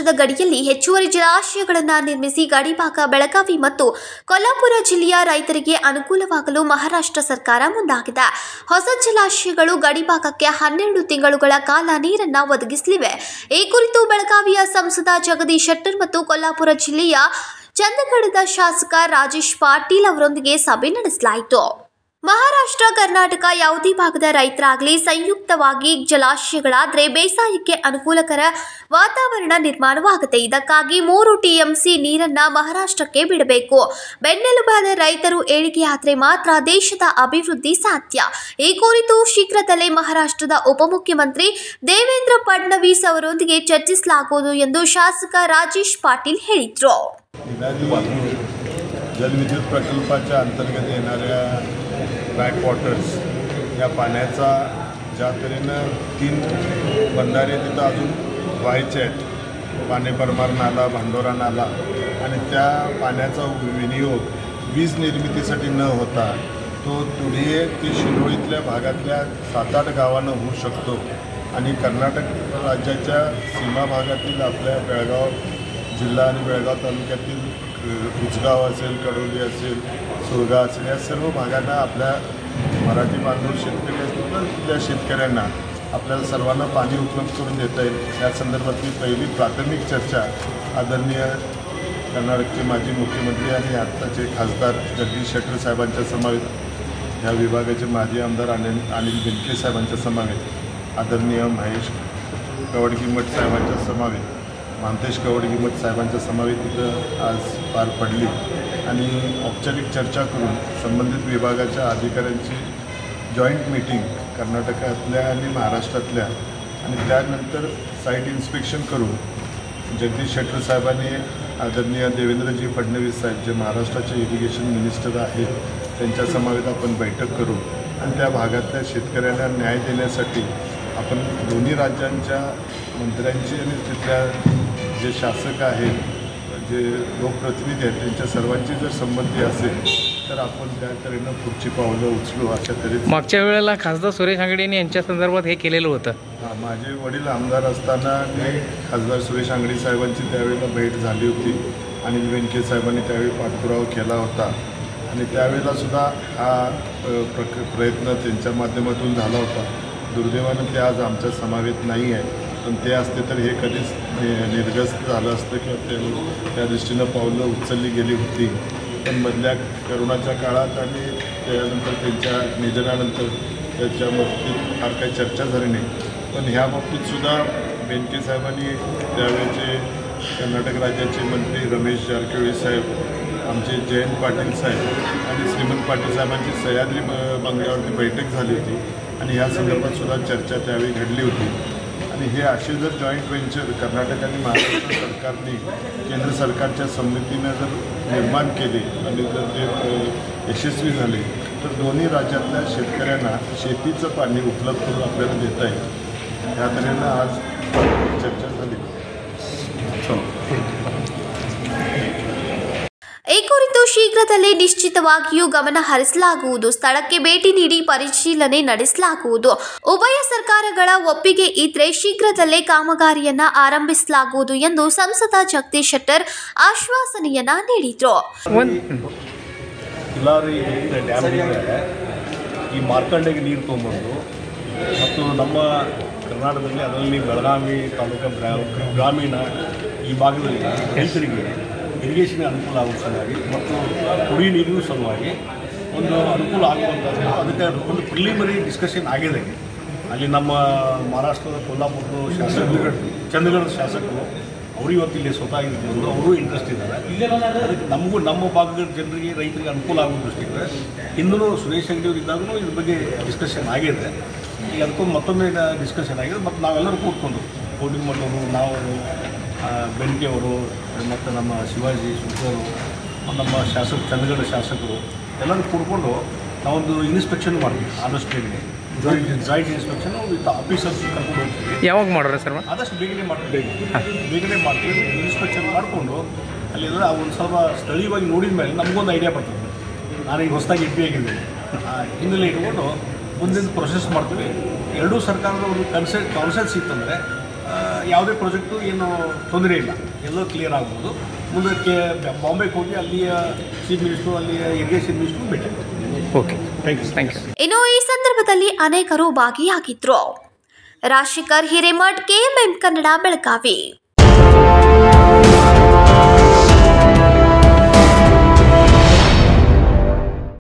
ರಾಜ್ಯದ ಗಡಿಯಲ್ಲಿ ಹೆಚ್ಚುವರಿ ಜಲಾಶಯಗಳನ್ನು ನಿರ್ಮಿಸಿ ಗಡಿಭಾಗ ಬೆಳಗಾವಿ ಮತ್ತು ಕೊಲ್ಹಾಪುರ ಜಿಲ್ಲೆಯ ರೈತರಿಗೆ ಅನುಕೂಲವಾಗಲು ಮಹಾರಾಷ್ಟ್ರ ಸರ್ಕಾರ ಮುಂದಾಗಿದೆ. ಹೊಸ ಜಲಾಶಯಗಳು ಗಡಿಭಾಗಕ್ಕೆ 12 ತಿಂಗಳುಗಳ ಕಾಲ ನೀರನ್ನು ಒದಗಿಸಲಿವೆ. ಈ ಕುರಿತು ಬೆಳಗಾವಿಯ ಸಂಸದ ಜಗದೀಶ್ ಶೆಟ್ಟರ್ ಮತ್ತು ಕೊಲ್ಹಾಪುರ ಜಿಲ್ಲೆಯ ಚಂದಗಡದ ಶಾಸಕ ರಾಜೇಶ್ ಪಾಟೀಲ್ ಅವರೊಂದಿಗೆ ಸಭೆ ನಡೆಸಲಾಯಿತು. ಮಹಾರಾಷ್ಟ್ರ, ಕರ್ನಾಟಕ ಯಾವುದೇ ಭಾಗದ ರೈತರಾಗಲಿ ಸಂಯುಕ್ತವಾಗಿ ಜಲಾಶಯಗಳಾದರೆ ಬೇಸಾಯಕ್ಕೆ ಅನುಕೂಲಕರ ವಾತಾವರಣ ನಿರ್ಮಾಣವಾಗುತ್ತೆ. ಇದಕ್ಕಾಗಿ 3 TMC ನೀರನ್ನ ಮಹಾರಾಷ್ಟ್ರಕ್ಕೆ ಬಿಡಬೇಕು. ಬೆನ್ನೆಲುಬಾದ ರೈತರು ಏಳಿಗೆಯಾದರೆ ಮಾತ್ರ ದೇಶದ ಅಭಿವೃದ್ಧಿ ಸಾಧ್ಯ. ಈ ಕುರಿತು ಶೀಘ್ರದಲ್ಲೇ ಮಹಾರಾಷ್ಟ್ರದ ಉಪಮುಖ್ಯಮಂತ್ರಿ ದೇವೇಂದ್ರ ಫಡ್ನವೀಸ್ ಅವರೊಂದಿಗೆ ಚರ್ಚಿಸಲಾಗುವುದು ಎಂದು ಶಾಸಕ ರಾಜೇಶ್ ಪಾಟೀಲ್ ಹೇಳಿದರು. जलविद्युत प्रकल्पाच्या अंतर्गत येणाऱ्या बॅकवॉटर्स या पाण्याचा ज्या तऱ्हेनं 3 बंधारे तिथं अजून व्हायचे आहेत, पाणी परमार नाला, भांडोरा नाला, आणि त्या पाण्याचा विनियोग वीज निर्मितीसाठी न होता तो तुडिये ते शिरोळीतल्या भागातल्या 7-8 गावांना होऊ शकतो. आणि कर्नाटक राज्याच्या सीमा भागातील आपल्या बेळगाव जिल्हा आणि बेळगाव तालुक्यातील उचगाव असेल, कडोली असेल, सुरगा असेल, या सर्व भागांना आपल्या मराठी बांधव शेतकरी असतील तर त्या शेतकऱ्यांना आपल्याला सर्वांना पाणी उपलब्ध करून देता येईल. या संदर्भातली पहिली प्राथमिक चर्चा आदरणीय कर्नाटकचे माजी मुख्यमंत्री आणि आत्ताचे खासदार जगदीश शेट्टर साहेबांच्या समवेत, या विभागाचे माजी आमदार अनिल बेनके साहेबांच्या समवेत, आदरणीय महेश कवडकीमठ साहेबांच्या समवेत, मानतेश कवडकीमठ साहेबांच्या समवेत इथं आज पार पडली. आणि औपचारिक चर्चा करून संबंधित विभागाच्या अधिकाऱ्यांची जॉईंट मीटिंग कर्नाटकातल्या आणि महाराष्ट्रातल्या, आणि त्यानंतर साईट इन्स्पेक्शन करून जगदीश शेट्टर साहेबांनी आदरणीय देवेंद्रजी फडणवीस साहेब जे महाराष्ट्राचे इरिगेशन मिनिस्टर आहेत त्यांच्या समवेत आपण बैठक करू आणि त्या भागातल्या शेतकऱ्यांना न्याय देण्यासाठी आपण दोन्ही राज्यांच्या मंत्र्यांची आणि तिथल्या जे शासक आहेत, जे लोकप्रतिनिधी आहेत, त्यांच्या सर्वांची जर संमती असेल तर आपण त्या तऱ्हेनं पुढची पावलं उचलू. अशा तऱ्हेने मागच्या वेळेला खासदार सुरेश अंगडी यांच्या संदर्भात हे केलेलं होतं. माझे वडील आमदार असताना खासदार सुरेश अंगडी साहेबांची त्यावेळेला भेट झाली होती. अनिल बेनके साहेबांनी त्यावेळी पाठपुरावा केला होता आणि त्यावेळेलासुद्धा हा प्रयत्न त्यांच्या माध्यमातून झाला होता. दुर्दैवानं ते आज आमच्या समावेत नाही आहे, पण ते असते तर हे कधीच निर्गस्त झालं असतं किंवा त्या दृष्टीनं पावलं उचलली गेली होती. पण मधल्या करोनाच्या काळात आणि त्यानंतर त्यांच्या निधनानंतर त्याच्या बाबतीत फार काही चर्चा झाली नाही. पण ह्या बाबतीतसुद्धा बेनके साहेबांनी त्यावेळेचे कर्नाटक राज्याचे मंत्री रमेश जारकिहोळी साहेब, आमचे जयंत पाटील साहेब आणि श्रीमंत पाटील साहेबांची सह्याद्री बंगल्यावरती बैठक झाली होती आणि ह्या संदर्भातसुद्धा चर्चा त्यावेळी घडली होती. आणि हे असे जर जॉईंट व्हेंचर कर्नाटक आणि महाराष्ट्र सरकारने केंद्र सरकारच्या समितीनं जर निर्माण केले आणि जर ते यशस्वी झाले तर दोन्ही राज्यातल्या शेतकऱ्यांना शेतीचं पाणी उपलब्ध करून आपल्याला देता येईल. ह्या तऱ्हेनं आज चर्चा झाली. ಈ ಕುರಿತು ಶೀಘ್ರದಲ್ಲೇ ನಿಶ್ಚಿತವಾಗಿಯೂ ಗಮನ ಹರಿಸಲಾಗುವುದು. ಸ್ಥಳಕ್ಕೆ ಭೇಟಿ ನೀಡಿ ಪರಿಶೀಲನೆ ನಡೆಸಲಾಗುವುದು. ಉಭಯ ಸರ್ಕಾರಗಳ ಒಪ್ಪಿಗೆ ಇದ್ರೆ ಶೀಘ್ರದಲ್ಲೇ ಕಾಮಗಾರಿಯನ್ನ ಆರಂಭಿಸಲಾಗುವುದು ಎಂದು ಸಂಸದ ಜಗದೀಶ್ ಶೆಟ್ಟರ್ ಆಶ್ವಾಸನೆಯನ್ನ ನೀಡಿದರು. ಈ ಮಾರ್ಕಂಡೆಗೆ ನೀರು ತೊಗೊಂಬಂದು ಮತ್ತು ನಮ್ಮ ಕರ್ನಾಟಕದಲ್ಲಿ ಅದರಲ್ಲಿ ಬೆಳಗಾವಿ ತಾಲೂಕು ಗ್ರಾಮೀಣ ಈ ಭಾಗದಲ್ಲಿ ರೈತರಿಗೆ ಇರಿಗೇಷನ್ ಅನುಕೂಲ ಆಗುವ ಸಲುವಾಗಿ ಮತ್ತು ಕುಡಿಯುವ ನೀರಿನ ಸಲುವಾಗಿ ಒಂದು ಅನುಕೂಲ ಆಗುವಂಥದ್ದು ಅದಕ್ಕೆ ಒಂದು ಪ್ರಿಲಿಮಿನರಿ ಡಿಸ್ಕಷನ್ ಆಗಿದೆ. ಅಲ್ಲಿ ನಮ್ಮ ಮಹಾರಾಷ್ಟ್ರದ ಕೊಲ್ಹಾಪುರದ ಶಾಸಕರು, ಚಂದಗಡದ ಶಾಸಕರು ಅವರು ಇವತ್ತು ಇಲ್ಲಿ ಸ್ವತಃ ಇದ್ದು ಅವರು ಇಂಟ್ರೆಸ್ಟ್ ಇದ್ದಾರೆ. ಅದಕ್ಕೆ ನಮಗೂ ನಮ್ಮ ಭಾಗದ ಜನರಿಗೆ ರೈತರಿಗೆ ಅನುಕೂಲ ಆಗುವ ದೃಷ್ಟಿಯಿಂದ ಹಿಂದೂ ಸುರೇಶ್ ಅಂಗಡಿ ಅವರು ಇದ್ದಾಗೂ ಇದ್ರ ಬಗ್ಗೆ ಡಿಸ್ಕಷನ್ ಆಗಿದೆ. ಈಗ ಅದಕ್ಕೊಂದು ಮತ್ತೊಮ್ಮೆ ಡಿಸ್ಕಷನ್ ಆಗಿದೆ. ಮತ್ತು ನಾವೆಲ್ಲರೂ ಕೂತ್ಕೊಂಡು ಕೋಡಿಮಣ್ಣವರು, ನಾವು ಬೆನ್ಕೆ ಅವರು ಮತ್ತು ನಮ್ಮ ಶಿವಾಜಿ ಸುಬ್ಬರು, ನಮ್ಮ ಚಂದಗಡ ಶಾಸಕರು ಎಲ್ಲರೂ ಕೂಡ್ಕೊಂಡು ನಾವೊಂದು ಇನ್ಸ್ಪೆಕ್ಷನ್ ಮಾಡ್ತೀವಿ. ಆದಷ್ಟು ಬೇಗನೆ ಜಾಯಿಂಟ್ ಇನ್ಸ್ಪೆಕ್ಷನ್ ವಿತ್ ಆಫೀಸರ್ಸ್ ಕರ್ಕೊಂಡು ಹೋಗ್ತೀವಿ. ಯಾವಾಗ ಮಾಡೋರು ಸರ್? ಆದಷ್ಟು ಬೇಗನೆ ಮಾಡ್ತೀವಿ. ಇನ್ಸ್ಪೆಕ್ಷನ್ ಮಾಡಿಕೊಂಡು ಅಲ್ಲಿಂದ ಒಂದು ಸ್ವಲ್ಪ ಸ್ಥಳೀಯವಾಗಿ ನೋಡಿದ ಮೇಲೆ ನಮಗೊಂದು ಐಡಿಯಾ ಬರ್ತದೆ. ನಾನೀಗ ಹೊಸದಾಗಿ MP ಆಗಿದ್ದೀನಿ, ಹಿನ್ನೆಲೆ ಇಟ್ಕೊಂಡು ಮುಂದಿನ ಪ್ರೊಸೆಸ್ ಮಾಡ್ತೀವಿ. ಎರಡೂ ಸರ್ಕಾರದ ಒಂದು ಕಾನ್ಸೆನ್ಸ್ ಇತ್ತಂದರೆ ಯಾವುದೇ ಪ್ರಾಜೆಕ್ಟು ಏನು ತೊಂದರೆ ಇಲ್ಲ, ಎಲ್ಲೋ ಕ್ಲಿಯರ್ ಆಗ್ಬೋದು. ಮುಂದಕ್ಕೆ ಬಾಂಬೆಗೆ ಹೋಗಿ ಅಲ್ಲಿಯ ಚೀಫ್ ಮಿನಿಸ್ಟ್ರು, ಅಲ್ಲಿಯ ಇರಿಗೇಷನ್ ಮಿನಿಸ್ಟ್ರು ಭೇಟಿ ಮಾಡ್ತೀವಿ. Okay, thank you. ಇನ್ನು ಈ ಸಂದರ್ಭದಲ್ಲಿ ಅನೇಕರು ಭಾಗಿಯಾಗಿದ್ರು. ರಾಜಶೇಖರ್ ಹಿರೇಮಠ್, KMM ಕನ್ನಡ, ಬೆಳಗಾವಿ.